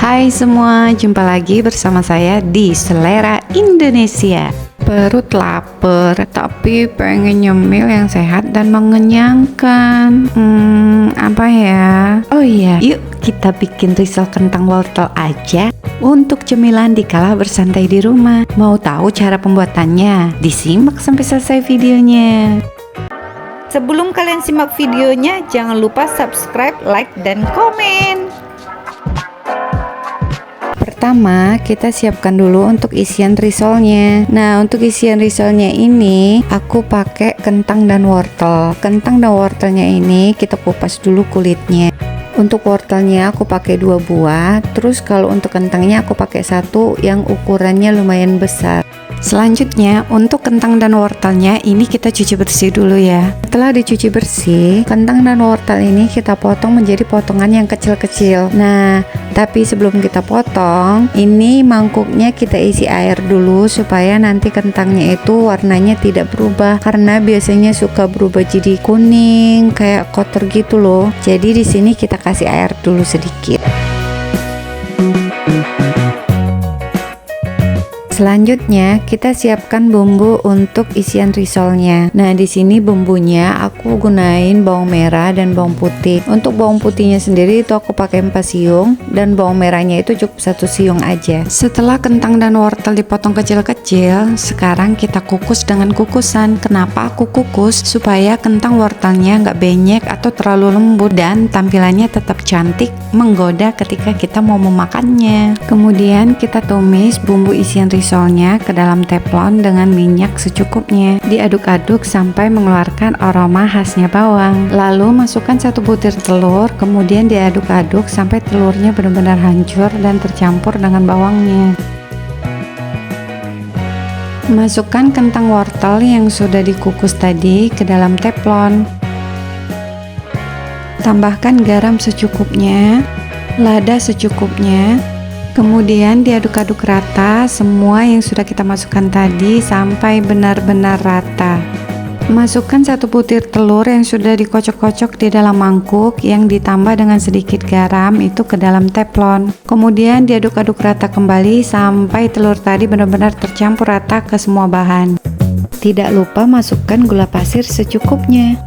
Hai semua, jumpa lagi bersama saya di Selera Indonesia. Perut lapar, tapi pengen nyemil yang sehat dan mengenyangkan. Apa ya? Oh iya, yuk kita bikin risol kentang wortel aja untuk cemilan dikala bersantai di rumah. Mau tahu cara pembuatannya? Disimak sampai selesai videonya. Sebelum kalian simak videonya, jangan lupa subscribe, like, dan komen. Pertama, kita siapkan dulu untuk isian risolnya. Nah, untuk isian risolnya ini aku pakai kentang dan wortel. Kentang dan wortelnya ini kita kupas dulu kulitnya. Untuk wortelnya aku pakai 2 buah. Terus kalau untuk kentangnya aku pakai 1 yang ukurannya lumayan besar. Selanjutnya untuk kentang dan wortelnya ini kita cuci bersih dulu ya. Setelah dicuci bersih, kentang dan wortel ini kita potong menjadi potongan yang kecil-kecil. Nah, tapi sebelum kita potong, ini mangkuknya kita isi air dulu supaya nanti kentangnya itu warnanya tidak berubah, karena biasanya suka berubah jadi kuning kayak kotor gitu loh. Jadi di sini kita kasih air dulu sedikit. Selanjutnya kita siapkan bumbu untuk isian risolnya. Nah, di sini bumbunya aku gunain bawang merah dan bawang putih. Untuk bawang putihnya sendiri itu aku pakai 4 siung dan bawang merahnya itu cukup 1 siung aja. Setelah kentang dan wortel dipotong kecil-kecil, sekarang kita kukus dengan kukusan. Kenapa aku kukus? Supaya kentang wortelnya nggak benyek atau terlalu lembut dan tampilannya tetap cantik, menggoda ketika kita mau memakannya. Kemudian kita tumis bumbu isian risolnya ke dalam teflon dengan minyak secukupnya. Diaduk-aduk sampai mengeluarkan aroma khasnya bawang. Lalu masukkan 1 butir telur, kemudian diaduk-aduk sampai telurnya benar-benar hancur dan tercampur dengan bawangnya. Masukkan kentang wortel yang sudah dikukus tadi ke dalam teflon. Tambahkan garam secukupnya, lada secukupnya. Kemudian diaduk-aduk rata semua yang sudah kita masukkan tadi sampai benar-benar rata. Masukkan 1 butir telur yang sudah dikocok-kocok di dalam mangkuk yang ditambah dengan sedikit garam itu ke dalam teflon. Kemudian diaduk-aduk rata kembali sampai telur tadi benar-benar tercampur rata ke semua bahan. Tidak lupa masukkan gula pasir secukupnya.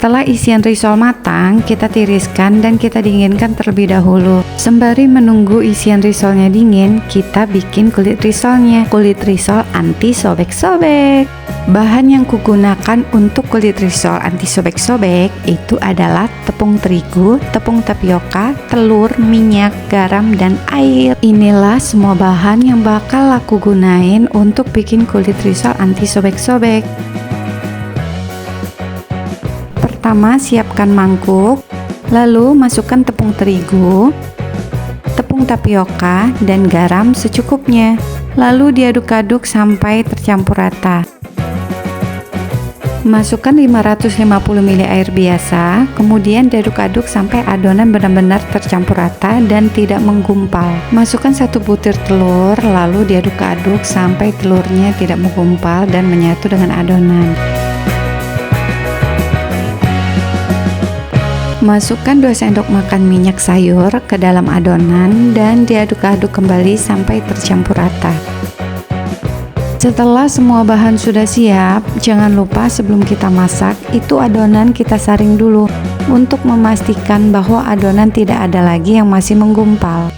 Setelah isian risol matang, kita tiriskan dan kita dinginkan terlebih dahulu. Sembari menunggu isian risolnya dingin, kita bikin kulit risolnya. Kulit risol anti sobek-sobek. Bahan yang kugunakan untuk kulit risol anti sobek-sobek itu adalah tepung terigu, tepung tapioka, telur, minyak, garam, dan air. Inilah semua bahan yang bakal aku gunain untuk bikin kulit risol anti sobek-sobek. Pertama, siapkan mangkuk, lalu masukkan tepung terigu, tepung tapioka, dan garam secukupnya. Lalu diaduk-aduk sampai tercampur rata. Masukkan 550 ml air biasa, kemudian diaduk-aduk sampai adonan benar-benar tercampur rata dan tidak menggumpal. Masukkan 1 butir telur, lalu diaduk-aduk sampai telurnya tidak menggumpal dan menyatu dengan adonan. Masukkan 2 sendok makan minyak sayur ke dalam adonan dan diaduk-aduk kembali sampai tercampur rata. Setelah semua bahan sudah siap, jangan lupa sebelum kita masak, itu adonan kita saring dulu untuk memastikan bahwa adonan tidak ada lagi yang masih menggumpal.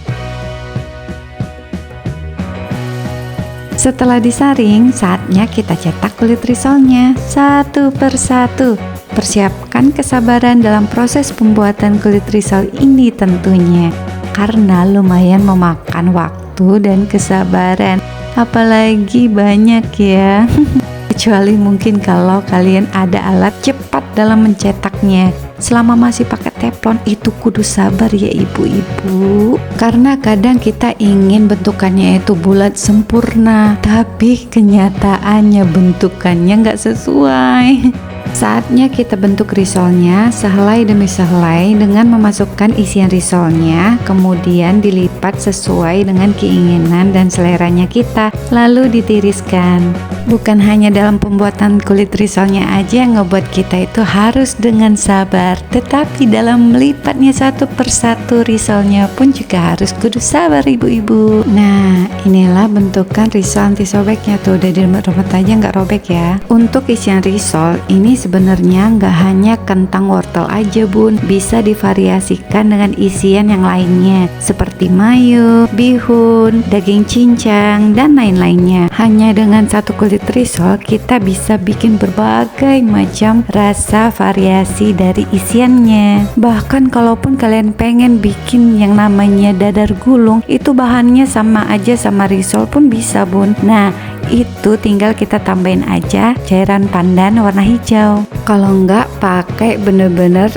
Setelah disaring, saatnya kita cetak kulit risolnya satu persatu. Persiapkan kesabaran dalam proses pembuatan kulit risol ini tentunya, karena lumayan memakan waktu dan kesabaran, apalagi banyak ya. Kecuali mungkin kalau kalian ada alat cepat dalam mencetaknya. Selama masih pakai teflon itu kudu sabar ya ibu-ibu, karena kadang kita ingin bentukannya itu bulat sempurna, tapi kenyataannya bentukannya nggak sesuai. Saatnya kita bentuk risolnya sehelai demi sehelai dengan memasukkan isian risolnya, kemudian dilipat sesuai dengan keinginan dan seleranya kita, lalu ditiriskan. Bukan hanya dalam pembuatan kulit risolnya aja yang ngebuat kita itu harus dengan sabar, tetapi dalam melipatnya satu persatu risolnya pun juga harus kudu sabar ibu-ibu. Nah, inilah bentukan risol anti sobeknya tuh, udah diremut-remut aja nggak robek ya. Untuk isian risol ini sebenarnya nggak hanya kentang wortel aja bun, bisa divariasikan dengan isian yang lainnya seperti mayo, bihun, daging cincang, dan lain-lainnya. Hanya dengan satu kulit risol kita bisa bikin berbagai macam rasa variasi dari isiannya. Bahkan kalaupun kalian pengen bikin yang namanya dadar gulung, itu bahannya sama aja sama risol pun bisa bun. Nah, itu tinggal kita tambahin aja cairan pandan warna hijau. Kalau enggak pakai bener-bener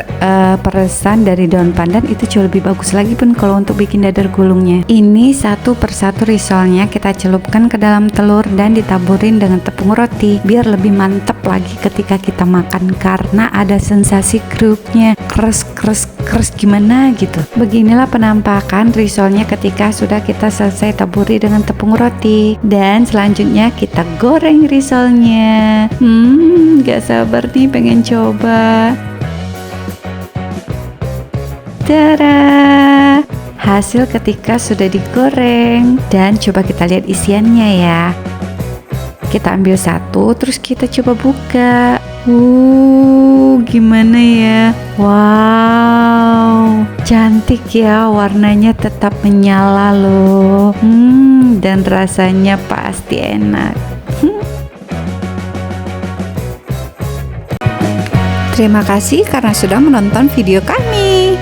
peresan dari daun pandan, itu jauh lebih bagus lagi pun kalau untuk bikin dadar gulungnya. Ini satu persatu risolnya kita celupkan ke dalam telur dan ditaburin dengan tepung roti biar lebih mantep lagi ketika kita makan, karena ada sensasi kerupnya kres gimana gitu. Beginilah penampakan risolnya ketika sudah kita selesai taburi dengan tepung roti. Dan selanjutnya kita goreng risolnya. Gak sabar nih pengen coba. Tada! Hasil ketika sudah digoreng. Dan coba kita lihat isiannya ya. Kita ambil satu, terus kita coba buka. Gimana ya? Wow, cantik ya, warnanya tetap menyala loh. Dan rasanya pasti enak. Terima kasih karena sudah menonton video kami.